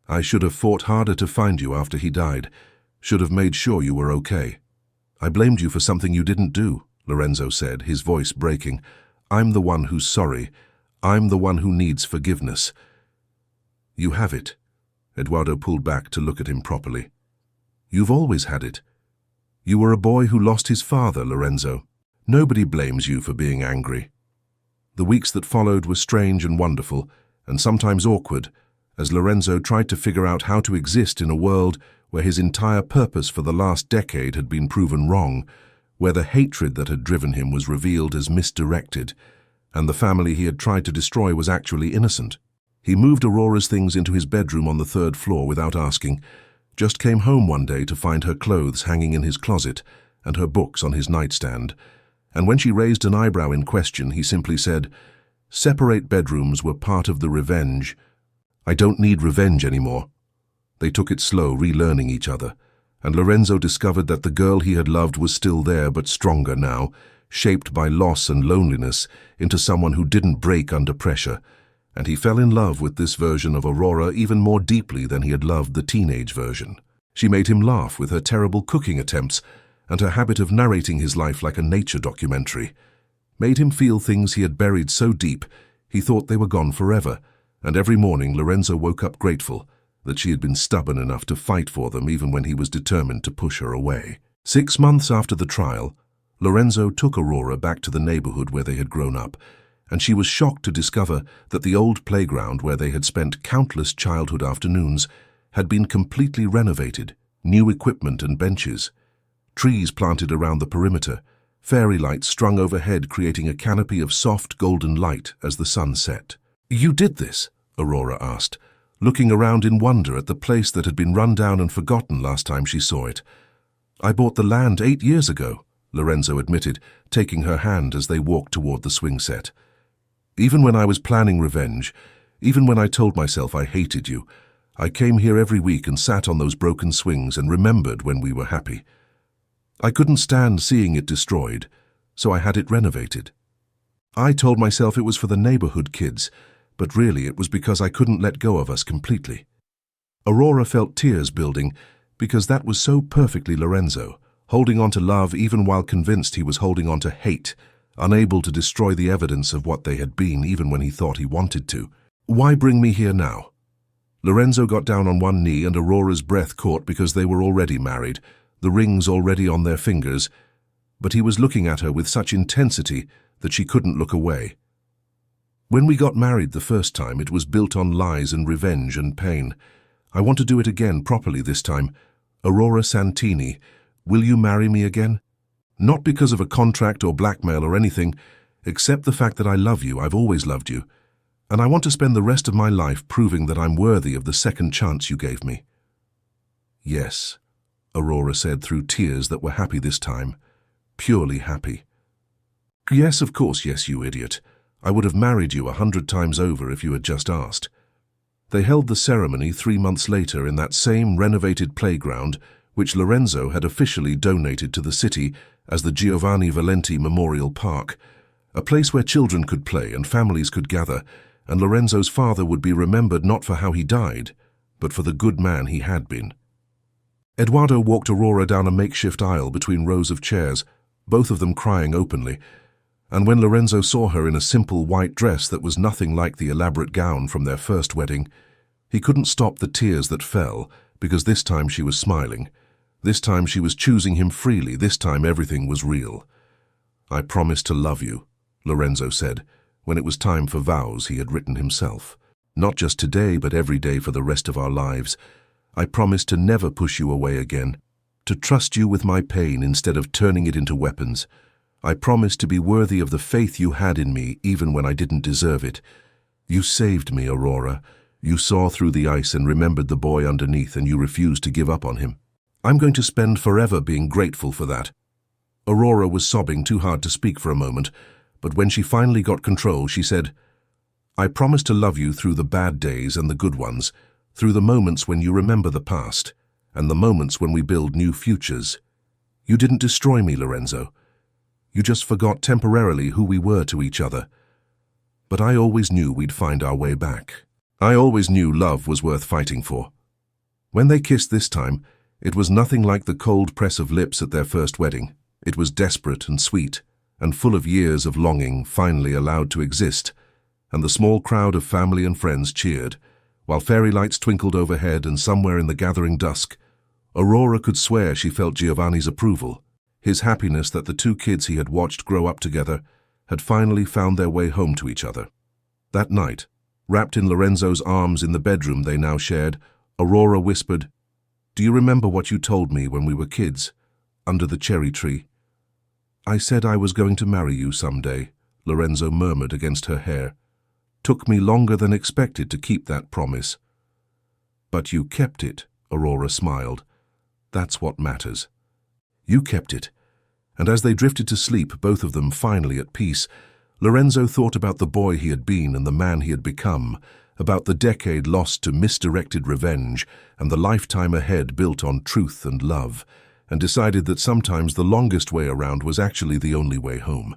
I should have fought harder to find you after he died, should have made sure you were okay. I blamed you for something you didn't do," Lorenzo said, his voice breaking. "I'm the one who's sorry. I'm the one who needs forgiveness." "You have it." Eduardo pulled back to look at him properly. "You've always had it. You were a boy who lost his father, Lorenzo. Nobody blames you for being angry." The weeks that followed were strange and wonderful, and sometimes awkward, as Lorenzo tried to figure out how to exist in a world where his entire purpose for the last decade had been proven wrong, where the hatred that had driven him was revealed as misdirected, and the family he had tried to destroy was actually innocent. He moved Aurora's things into his bedroom on the 3rd floor without asking, just came home one day to find her clothes hanging in his closet and her books on his nightstand, and when she raised an eyebrow in question, he simply said, "Separate bedrooms were part of the revenge. I don't need revenge anymore." They took it slow, relearning each other, and Lorenzo discovered that the girl he had loved was still there but stronger now, shaped by loss and loneliness into someone who didn't break under pressure, and he fell in love with this version of Aurora even more deeply than he had loved the teenage version. She made him laugh with her terrible cooking attempts and her habit of narrating his life like a nature documentary, made him feel things he had buried so deep he thought they were gone forever, and every morning Lorenzo woke up grateful that she had been stubborn enough to fight for them even when he was determined to push her away. 6 months after the trial, Lorenzo took Aurora back to the neighborhood where they had grown up, and she was shocked to discover that the old playground where they had spent countless childhood afternoons had been completely renovated, new equipment and benches, trees planted around the perimeter, fairy lights strung overhead creating a canopy of soft golden light as the sun set. "You did this?" Aurora asked, looking around in wonder at the place that had been run down and forgotten last time she saw it. "I bought the land 8 years ago," Lorenzo admitted, taking her hand as they walked toward the swing set. "Even when I was planning revenge, even when I told myself I hated you, I came here every week and sat on those broken swings and remembered when we were happy. I couldn't stand seeing it destroyed, so I had it renovated. I told myself it was for the neighborhood kids, but really it was because I couldn't let go of us completely." Aurora felt tears building because that was so perfectly Lorenzo, holding on to love even while convinced he was holding on to hate, unable to destroy the evidence of what they had been even when he thought he wanted to. "Why bring me here now?" Lorenzo got down on one knee and Aurora's breath caught because they were already married, the rings already on their fingers, but he was looking at her with such intensity that she couldn't look away. When we got married the first time, it was built on lies and revenge and pain. I want to do it again properly this time. Aurora Santini, will you marry me again? Not because of a contract or blackmail or anything, except the fact that I love you, I've always loved you. And I want to spend the rest of my life proving that I'm worthy of the second chance you gave me. Yes, Aurora said through tears that were happy this time. Purely happy. Yes, of course, yes, you idiot. I would have married you 100 times over if you had just asked. They held the ceremony 3 months later in that same renovated playground which Lorenzo had officially donated to the city as the Giovanni Valenti Memorial Park, a place where children could play and families could gather, and Lorenzo's father would be remembered not for how he died, but for the good man he had been. Eduardo walked Aurora down a makeshift aisle between rows of chairs, both of them crying openly, and when Lorenzo saw her in a simple white dress that was nothing like the elaborate gown from their first wedding, he couldn't stop the tears that fell, because this time she was smiling. This time she was choosing him freely. This time everything was real. I promise to love you, Lorenzo said, when it was time for vows he had written himself. Not just today, but every day for the rest of our lives. I promise to never push you away again, to trust you with my pain instead of turning it into weapons. I promise to be worthy of the faith you had in me even when I didn't deserve it. You saved me, Aurora. You saw through the ice and remembered the boy underneath, and you refused to give up on him. I'm going to spend forever being grateful for that. Aurora was sobbing too hard to speak for a moment, but when she finally got control, she said, I promise to love you through the bad days and the good ones, through the moments when you remember the past, and the moments when we build new futures. You didn't destroy me, Lorenzo. You just forgot temporarily who we were to each other. But I always knew we'd find our way back. I always knew love was worth fighting for. When they kissed this time, it was nothing like the cold press of lips at their first wedding. It was desperate and sweet, and full of years of longing finally allowed to exist, and the small crowd of family and friends cheered, while fairy lights twinkled overhead, and somewhere in the gathering dusk, Aurora could swear she felt Giovanni's approval. His happiness that the two kids he had watched grow up together had finally found their way home to each other. That night, wrapped in Lorenzo's arms in the bedroom they now shared, Aurora whispered, Do you remember what you told me when we were kids, under the cherry tree? I said I was going to marry you someday, Lorenzo murmured against her hair. Took me longer than expected to keep that promise. But you kept it, Aurora smiled. That's what matters. You kept it. And as they drifted to sleep, both of them finally at peace, Lorenzo thought about the boy he had been and the man he had become, about the decade lost to misdirected revenge and the lifetime ahead built on truth and love, and decided that sometimes the longest way around was actually the only way home.